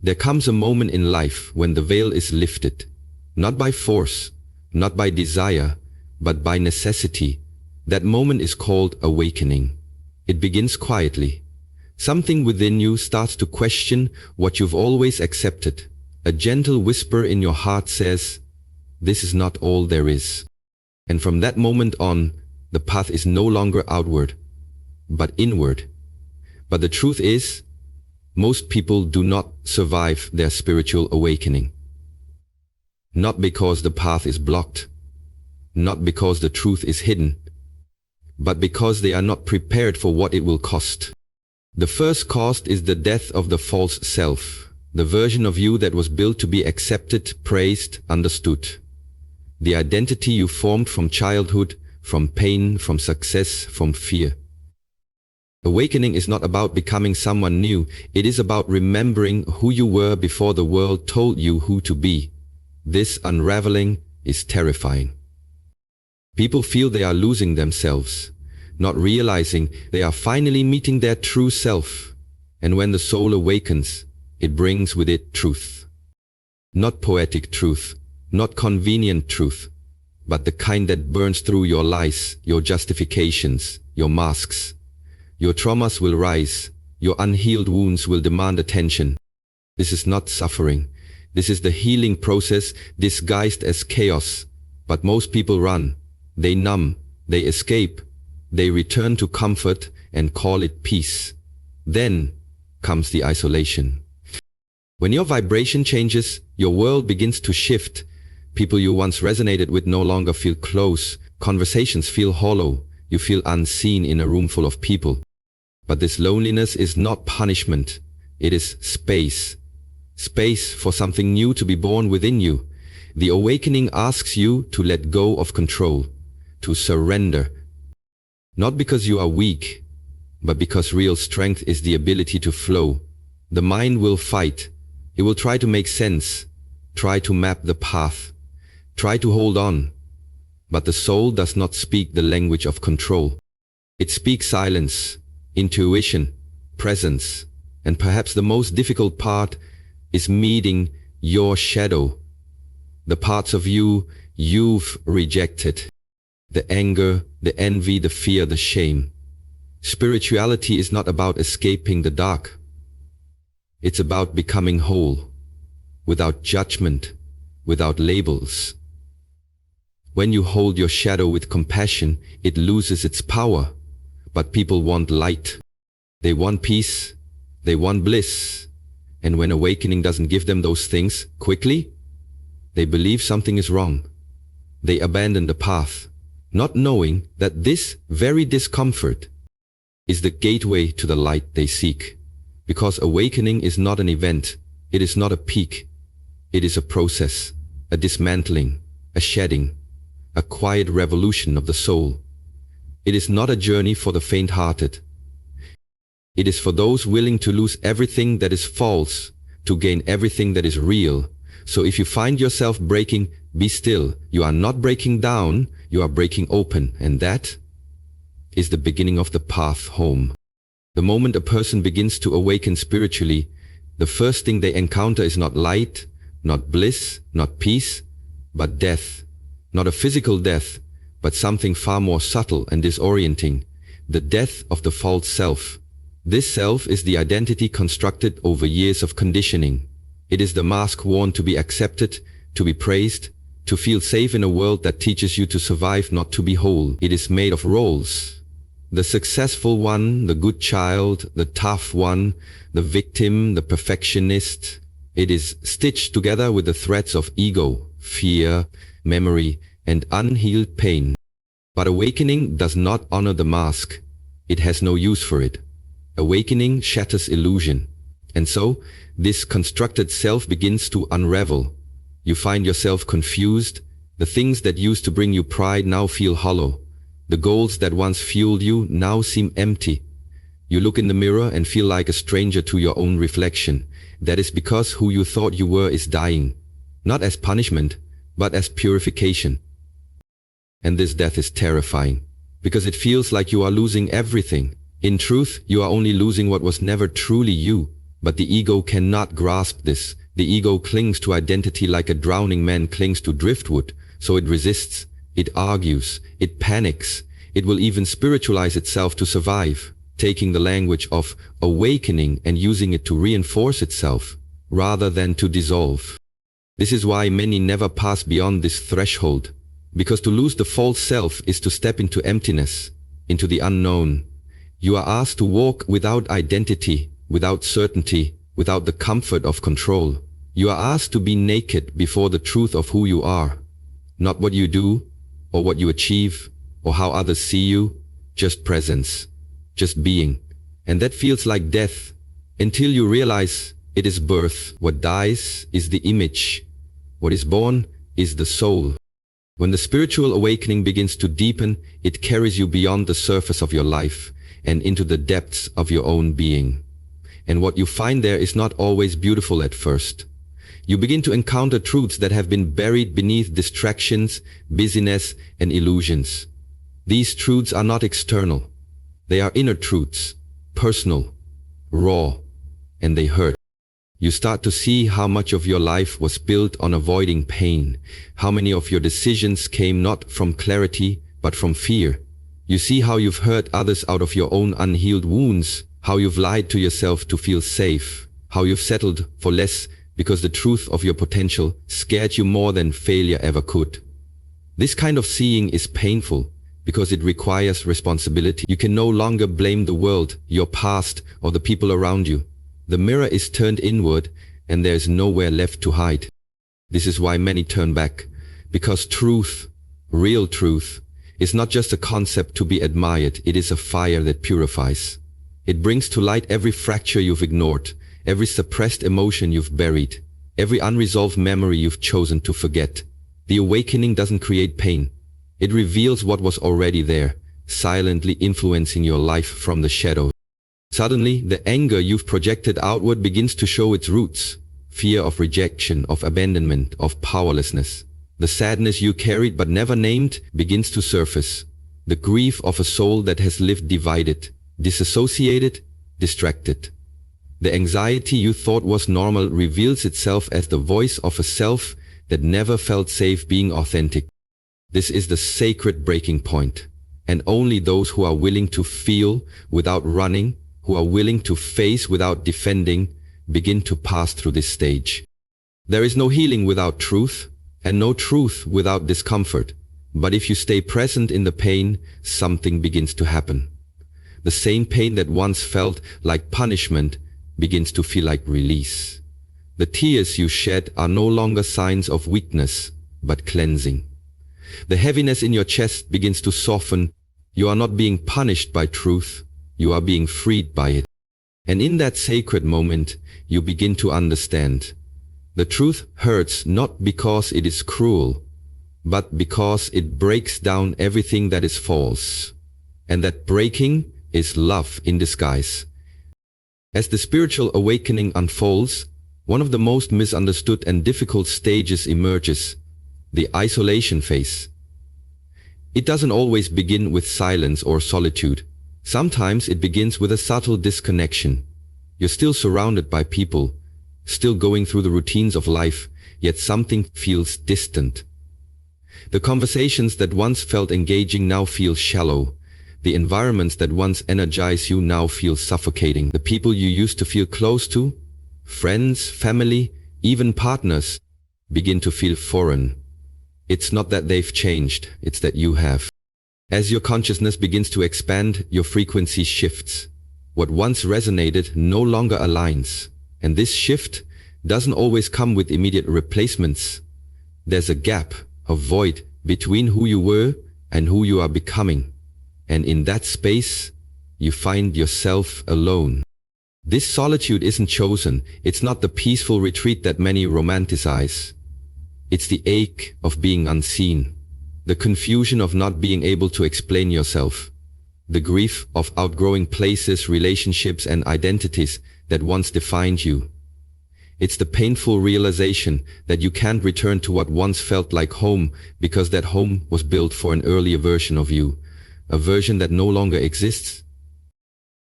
There comes a moment in life when the veil is lifted, not by force, not by desire, but by necessity. That moment is called awakening. It begins quietly. Something within you starts to question what you've always accepted. A gentle whisper in your heart says, "This is not all there is." And from that moment on, the path is no longer outward, but inward. But the truth is, most people do not survive their spiritual awakening. Not because the path is blocked, not because the truth is hidden, but because they are not prepared for what it will cost. The first cost is the death of the false self, the version of you that was built to be accepted, praised, understood. The identity you formed from childhood, from pain, from success, from fear. Awakening is not about becoming someone new. It is about remembering who you were before the world told you who to be. This unraveling is terrifying. People feel they are losing themselves, not realizing they are finally meeting their true self. And when the soul awakens, it brings with it truth. Not poetic truth, not convenient truth, but the kind that burns through your lies, your justifications, your masks. Your traumas will rise, your unhealed wounds will demand attention. This is not suffering. This is the healing process disguised as chaos. But most people run. They numb. They escape. They return to comfort and call it peace. Then comes the isolation. When your vibration changes, your world begins to shift. People you once resonated with no longer feel close. Conversations feel hollow. You feel unseen in a room full of people. But this loneliness is not punishment. It is space. Space for something new to be born within you. The awakening asks you to let go of control, to surrender. Not because you are weak, but because real strength is the ability to flow. The mind will fight. It will try to make sense, try to map the path, try to hold on. But the soul does not speak the language of control. It speaks silence, intuition, presence, and perhaps the most difficult part is meeting your shadow. The parts of you you've rejected. The anger, the envy, the fear, the shame. Spirituality is not about escaping the dark. It's about becoming whole, without judgment, without labels. When you hold your shadow with compassion, it loses its power. But people want light. They want peace. They want bliss. And when awakening doesn't give them those things quickly, they believe something is wrong. They abandon the path, not knowing that this very discomfort is the gateway to the light they seek. Because awakening is not an event. It is not a peak. It is a process, a dismantling, a shedding, a quiet revolution of the soul. It is not a journey for the faint-hearted. It is for those willing to lose everything that is false, to gain everything that is real. So if you find yourself breaking, be still. You are not breaking down, you are breaking open. And that is the beginning of the path home. The moment a person begins to awaken spiritually, the first thing they encounter is not light, not bliss, not peace, but death. Not a physical death, but something far more subtle and disorienting, the death of the false self. This self is the identity constructed over years of conditioning. It is the mask worn to be accepted, to be praised, to feel safe in a world that teaches you to survive, not to be whole. It is made of roles. The successful one, the good child, the tough one, the victim, the perfectionist. It is stitched together with the threads of ego, fear, memory, and unhealed pain. But awakening does not honor the mask. It has no use for it. Awakening shatters illusion. And so, this constructed self begins to unravel. You find yourself confused. The things that used to bring you pride now feel hollow. The goals that once fueled you now seem empty. You look in the mirror and feel like a stranger to your own reflection. That is because who you thought you were is dying. Not as punishment, but as purification. And this death is terrifying, because it feels like you are losing everything. In truth, you are only losing what was never truly you. But the ego cannot grasp this. The ego clings to identity like a drowning man clings to driftwood, so it resists, it argues, it panics, it will even spiritualize itself to survive, taking the language of awakening and using it to reinforce itself, rather than to dissolve. This is why many never pass beyond this threshold, because to lose the false self is to step into emptiness, into the unknown. You are asked to walk without identity, without certainty, without the comfort of control. You are asked to be naked before the truth of who you are. Not what you do, or what you achieve, or how others see you, just presence, just being. And that feels like death, until you realize it is birth. What dies is the image. What is born is the soul. When the spiritual awakening begins to deepen, it carries you beyond the surface of your life and into the depths of your own being. And what you find there is not always beautiful at first. You begin to encounter truths that have been buried beneath distractions, busyness, and illusions. These truths are not external. They are inner truths, personal, raw, and they hurt. You start to see how much of your life was built on avoiding pain, how many of your decisions came not from clarity, but from fear. You see how you've hurt others out of your own unhealed wounds, how you've lied to yourself to feel safe, how you've settled for less because the truth of your potential scared you more than failure ever could. This kind of seeing is painful because it requires responsibility. You can no longer blame the world, your past, or the people around you. The mirror is turned inward and there is nowhere left to hide. This is why many turn back, because truth, real truth, is not just a concept to be admired, it is a fire that purifies. It brings to light every fracture you've ignored, every suppressed emotion you've buried, every unresolved memory you've chosen to forget. The awakening doesn't create pain. It reveals what was already there, silently influencing your life from the shadows. Suddenly, the anger you've projected outward begins to show its roots. Fear of rejection, of abandonment, of powerlessness. The sadness you carried but never named begins to surface. The grief of a soul that has lived divided, disassociated, distracted. The anxiety you thought was normal reveals itself as the voice of a self that never felt safe being authentic. This is the sacred breaking point, and only those who are willing to feel without running, who are willing to face without defending, begin to pass through this stage. There is no healing without truth, and no truth without discomfort. But if you stay present in the pain, something begins to happen. The same pain that once felt like punishment begins to feel like release. The tears you shed are no longer signs of weakness, but cleansing. The heaviness in your chest begins to soften. You are not being punished by truth, you are being freed by it. And in that sacred moment, you begin to understand. The truth hurts not because it is cruel, but because it breaks down everything that is false. And that breaking is love in disguise. As the spiritual awakening unfolds, one of the most misunderstood and difficult stages emerges, the isolation phase. It doesn't always begin with silence or solitude. Sometimes it begins with a subtle disconnection. You're still surrounded by people, still going through the routines of life, yet something feels distant. The conversations that once felt engaging now feel shallow. The environments that once energized you now feel suffocating. The people you used to feel close to, friends, family, even partners, begin to feel foreign. It's not that they've changed, it's that you have. As your consciousness begins to expand, your frequency shifts. What once resonated no longer aligns. And this shift doesn't always come with immediate replacements. There's a gap, a void between who you were and who you are becoming. And in that space, you find yourself alone. This solitude isn't chosen. It's not the peaceful retreat that many romanticize. It's the ache of being unseen, the confusion of not being able to explain yourself, the grief of outgrowing places, relationships, and identities that once defined you. It's the painful realization that you can't return to what once felt like home because that home was built for an earlier version of you, a version that no longer exists.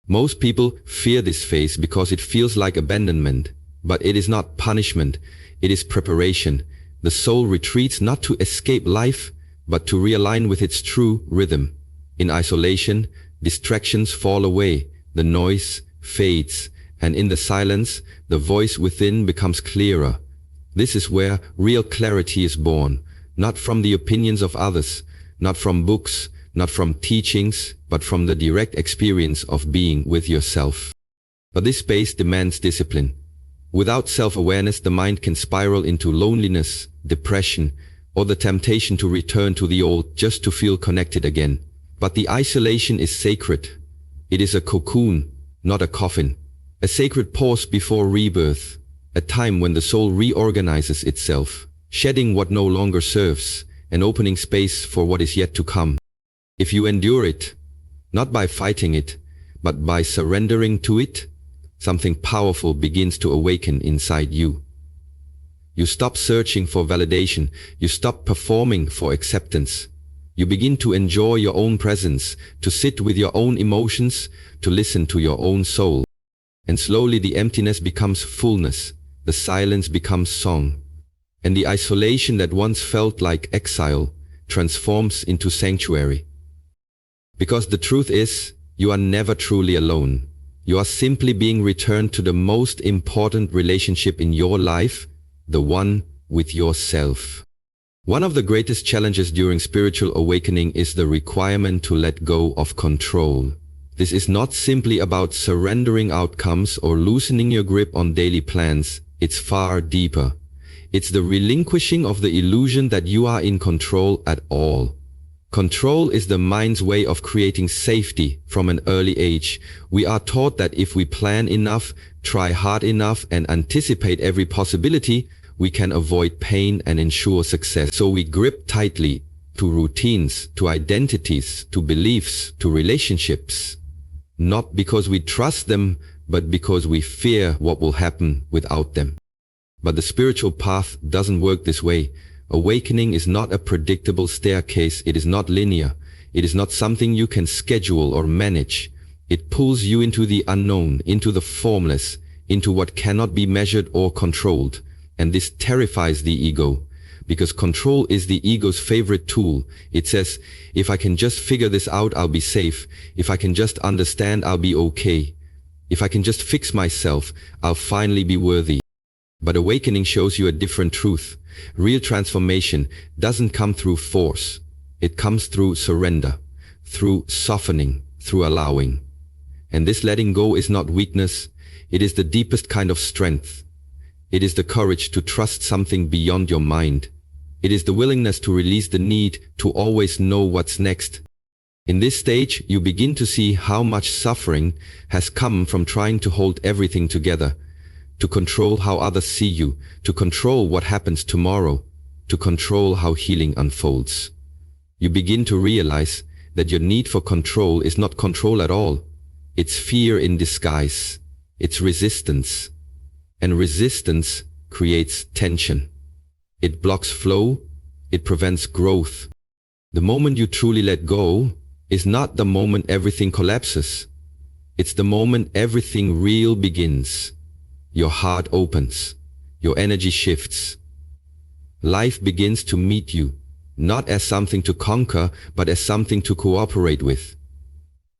Most people fear this phase because it feels like abandonment, but it is not punishment, it is preparation. The soul retreats not to escape life, but to realign with its true rhythm. In isolation, distractions fall away, the noise fades, and in the silence, the voice within becomes clearer. This is where real clarity is born, not from the opinions of others, not from books, not from teachings, but from the direct experience of being with yourself. But this space demands discipline. Without self-awareness, the mind can spiral into loneliness, depression, or the temptation to return to the old just to feel connected again. But the isolation is sacred. It is a cocoon, not a coffin. A sacred pause before rebirth, a time when the soul reorganizes itself, shedding what no longer serves, and opening space for what is yet to come. If you endure it, not by fighting it, but by surrendering to it, something powerful begins to awaken inside you. You stop searching for validation, you stop performing for acceptance. You begin to enjoy your own presence, to sit with your own emotions, to listen to your own soul. And slowly the emptiness becomes fullness, the silence becomes song, and the isolation that once felt like exile transforms into sanctuary. Because the truth is, you are never truly alone. You are simply being returned to the most important relationship in your life, the one with yourself. One of the greatest challenges during spiritual awakening is the requirement to let go of control. This is not simply about surrendering outcomes or loosening your grip on daily plans. It's far deeper. It's the relinquishing of the illusion that you are in control at all. Control is the mind's way of creating safety from an early age. We are taught that if we plan enough, try hard enough, and anticipate every possibility, we can avoid pain and ensure success. So we grip tightly to routines, to identities, to beliefs, to relationships. Not because we trust them, but because we fear what will happen without them. But the spiritual path doesn't work this way. Awakening is not a predictable staircase. It is not linear. It is not something you can schedule or manage. It pulls you into the unknown, into the formless, into what cannot be measured or controlled. And this terrifies the ego, because control is the ego's favorite tool. It says, if I can just figure this out, I'll be safe. If I can just understand, I'll be okay. If I can just fix myself, I'll finally be worthy. But awakening shows you a different truth. Real transformation doesn't come through force. It comes through surrender, through softening, through allowing. And this letting go is not weakness. It is the deepest kind of strength. It is the courage to trust something beyond your mind. It is the willingness to release the need to always know what's next. In this stage, you begin to see how much suffering has come from trying to hold everything together, to control how others see you, to control what happens tomorrow, to control how healing unfolds. You begin to realize that your need for control is not control at all. It's fear in disguise. It's resistance. And resistance creates tension. It blocks flow. It prevents growth. The moment you truly let go is not the moment everything collapses. It's the moment everything real begins. Your heart opens. Your energy shifts. Life begins to meet you, not as something to conquer, but as something to cooperate with.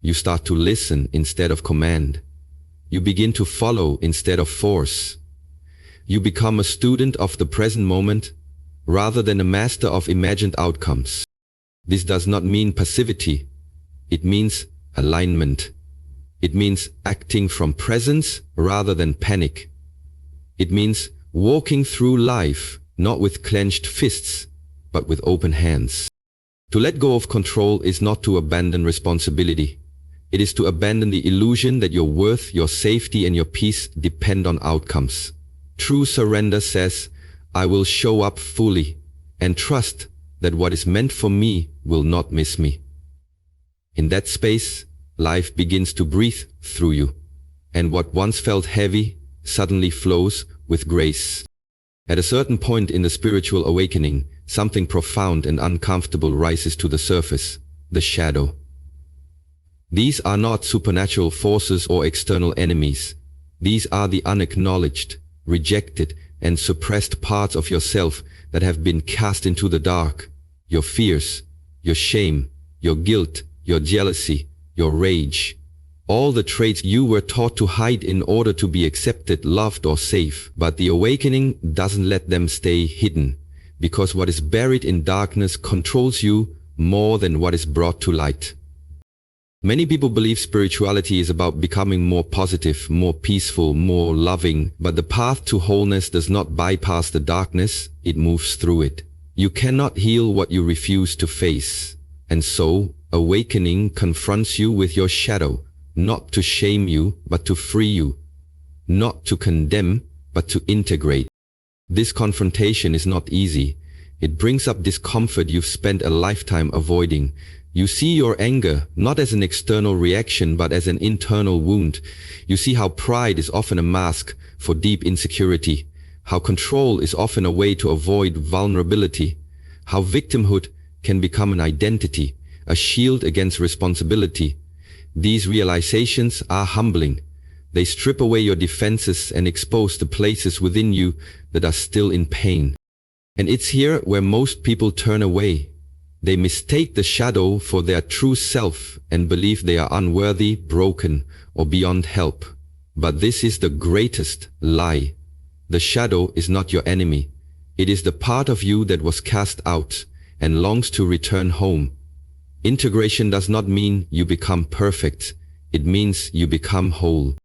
You start to listen instead of command. You begin to follow instead of force. You become a student of the present moment rather than a master of imagined outcomes. This does not mean passivity. It means alignment. It means acting from presence rather than panic. It means walking through life, not with clenched fists, but with open hands. To let go of control is not to abandon responsibility. It is to abandon the illusion that your worth, your safety, and your peace depend on outcomes. True surrender says, I will show up fully and trust that what is meant for me will not miss me. In that space, life begins to breathe through you, and what once felt heavy suddenly flows with grace. At a certain point in the spiritual awakening, something profound and uncomfortable rises to the surface, the shadow. These are not supernatural forces or external enemies. These are the unacknowledged, rejected, and suppressed parts of yourself that have been cast into the dark. Your fears, your shame, your guilt, your jealousy, your rage. All the traits you were taught to hide in order to be accepted, loved, or safe. But the awakening doesn't let them stay hidden, because what is buried in darkness controls you more than what is brought to light. Many people believe spirituality is about becoming more positive, more peaceful, more loving, but the path to wholeness does not bypass the darkness, it moves through it. You cannot heal what you refuse to face. And so, awakening confronts you with your shadow, not to shame you, but to free you. Not to condemn, but to integrate. This confrontation is not easy. It brings up discomfort you've spent a lifetime avoiding. You see your anger not as an external reaction but as an internal wound. You see how pride is often a mask for deep insecurity, how control is often a way to avoid vulnerability, how victimhood can become an identity, a shield against responsibility. These realizations are humbling. They strip away your defenses and expose the places within you that are still in pain. And it's here where most people turn away. They mistake the shadow for their true self and believe they are unworthy, broken, or beyond help. But this is the greatest lie. The shadow is not your enemy. It is the part of you that was cast out and longs to return home. Integration does not mean you become perfect. It means you become whole.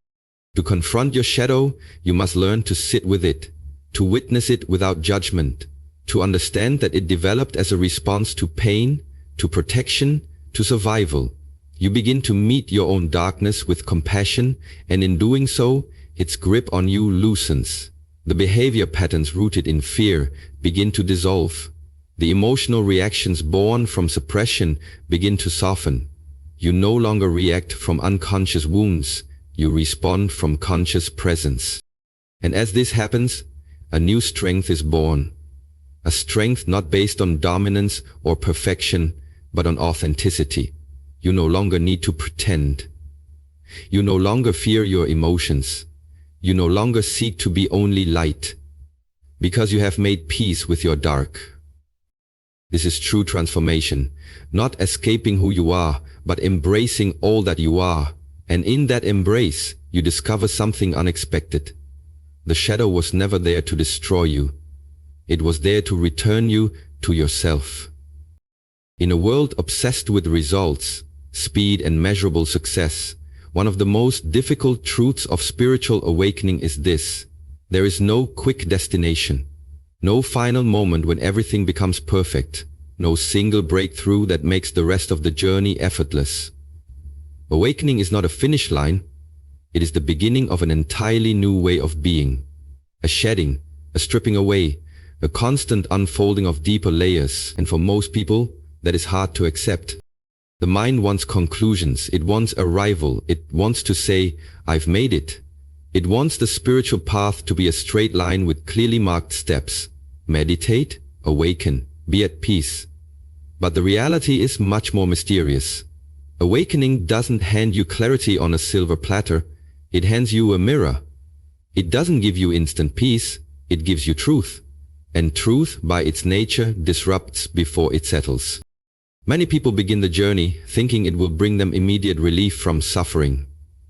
To confront your shadow, you must learn to sit with it, to witness it without judgment, to understand that it developed as a response to pain, to protection, to survival. You begin to meet your own darkness with compassion, and in doing so, its grip on you loosens. The behavior patterns rooted in fear begin to dissolve. The emotional reactions born from suppression begin to soften. You no longer react from unconscious wounds. You respond from conscious presence. And as this happens, a new strength is born. A strength not based on dominance or perfection, but on authenticity. You no longer need to pretend. You no longer fear your emotions. You no longer seek to be only light, because you have made peace with your dark. This is true transformation, not escaping who you are, but embracing all that you are. And in that embrace, you discover something unexpected. The shadow was never there to destroy you. It was there to return you to yourself. In a world obsessed with results, speed, and measurable success, one of the most difficult truths of spiritual awakening is this: there is no quick destination, no final moment when everything becomes perfect, no single breakthrough that makes the rest of the journey effortless. Awakening is not a finish line, it is the beginning of an entirely new way of being. A shedding, a stripping away, a constant unfolding of deeper layers, and for most people, that is hard to accept. The mind wants conclusions, it wants arrival, it wants to say, I've made it. It wants the spiritual path to be a straight line with clearly marked steps. Meditate, awaken, be at peace. But the reality is much more mysterious. Awakening doesn't hand you clarity on a silver platter, it hands you a mirror. It doesn't give you instant peace, it gives you truth. And truth, by its nature, disrupts before it settles. Many people begin the journey thinking it will bring them immediate relief from suffering.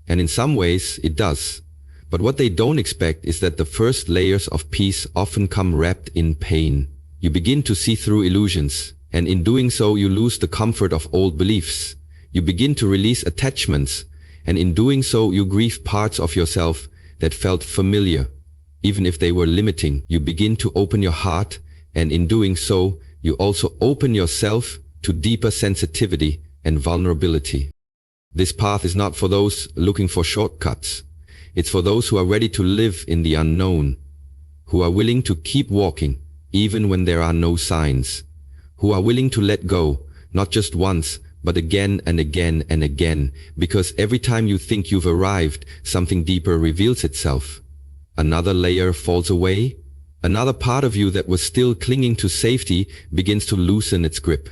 And in some ways, it does. But what they don't expect is that the first layers of peace often come wrapped in pain. You begin to see through illusions, and in doing so you lose the comfort of old beliefs. You begin to release attachments, and in doing so you grieve parts of yourself that felt familiar. Even if they were limiting, you begin to open your heart, and in doing so, you also open yourself to deeper sensitivity and vulnerability. This path is not for those looking for shortcuts. It's for those who are ready to live in the unknown, who are willing to keep walking even when there are no signs, who are willing to let go, not just once, but again and again and again, because every time you think you've arrived, something deeper reveals itself. Another layer falls away. Another part of you that was still clinging to safety begins to loosen its grip.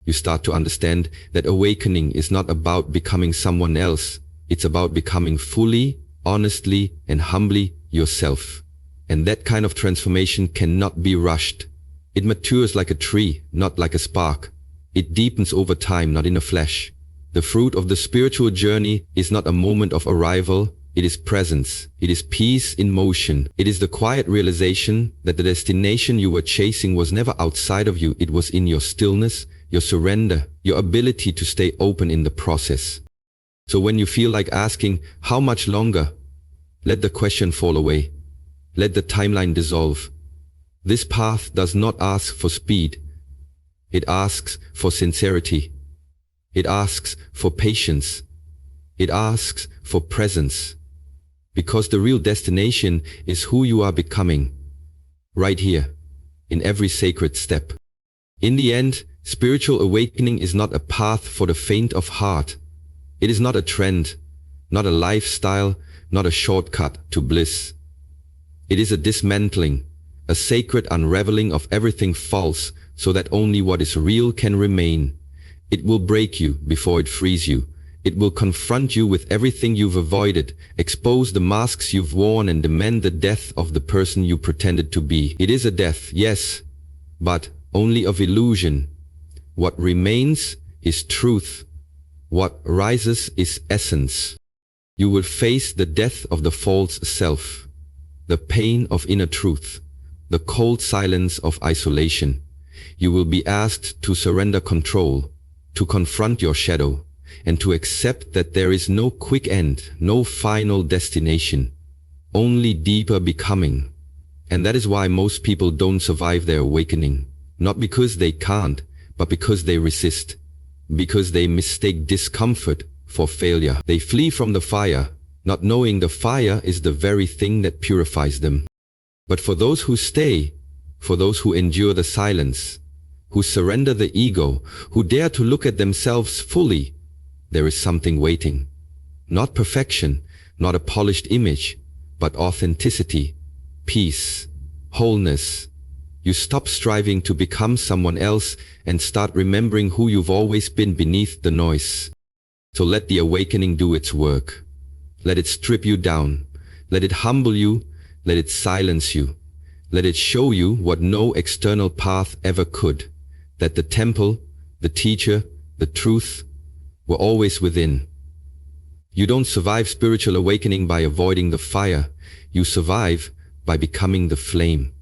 you start to understand that awakening is not about becoming someone else. It's about becoming fully, honestly, and humbly yourself. And that kind of transformation cannot be rushed. It matures like a tree, not like a spark. It deepens over time, not in a flash. The fruit of the spiritual journey is not a moment of arrival. It is presence. It is peace in motion. It is the quiet realization that the destination you were chasing was never outside of you. It was in your stillness, your surrender, your ability to stay open in the process. So when you feel like asking, how much longer? Let the question fall away. Let the timeline dissolve. This path does not ask for speed. It asks for sincerity. It asks for patience. It asks for presence. Because the real destination is who you are becoming. Right here, in every sacred step. In the end, spiritual awakening is not a path for the faint of heart. It is not a trend, not a lifestyle, not a shortcut to bliss. It is a dismantling, a sacred unraveling of everything false so that only what is real can remain. It will break you before it frees you. It will confront you with everything you've avoided, expose the masks you've worn, and demand the death of the person you pretended to be. It is a death, yes, but only of illusion. What remains is truth. What rises is essence. You will face the death of the false self, the pain of inner truth, the cold silence of isolation. You will be asked to surrender control, to confront your shadow, and to accept that there is no quick end, no final destination, only deeper becoming. And that is why most people don't survive their awakening, not because they can't, but because they resist, because they mistake discomfort for failure. They flee from the fire, not knowing the fire is the very thing that purifies them. But for those who stay, for those who endure the silence, who surrender the ego, who dare to look at themselves fully, there is something waiting. Not perfection, not a polished image, but authenticity, peace, wholeness. You stop striving to become someone else and start remembering who you've always been beneath the noise. So let the awakening do its work. Let it strip you down. Let it humble you. Let it silence you. Let it show you what no external path ever could. That the temple, the teacher, the truth were always within. You don't survive spiritual awakening by avoiding the fire. You survive by becoming the flame.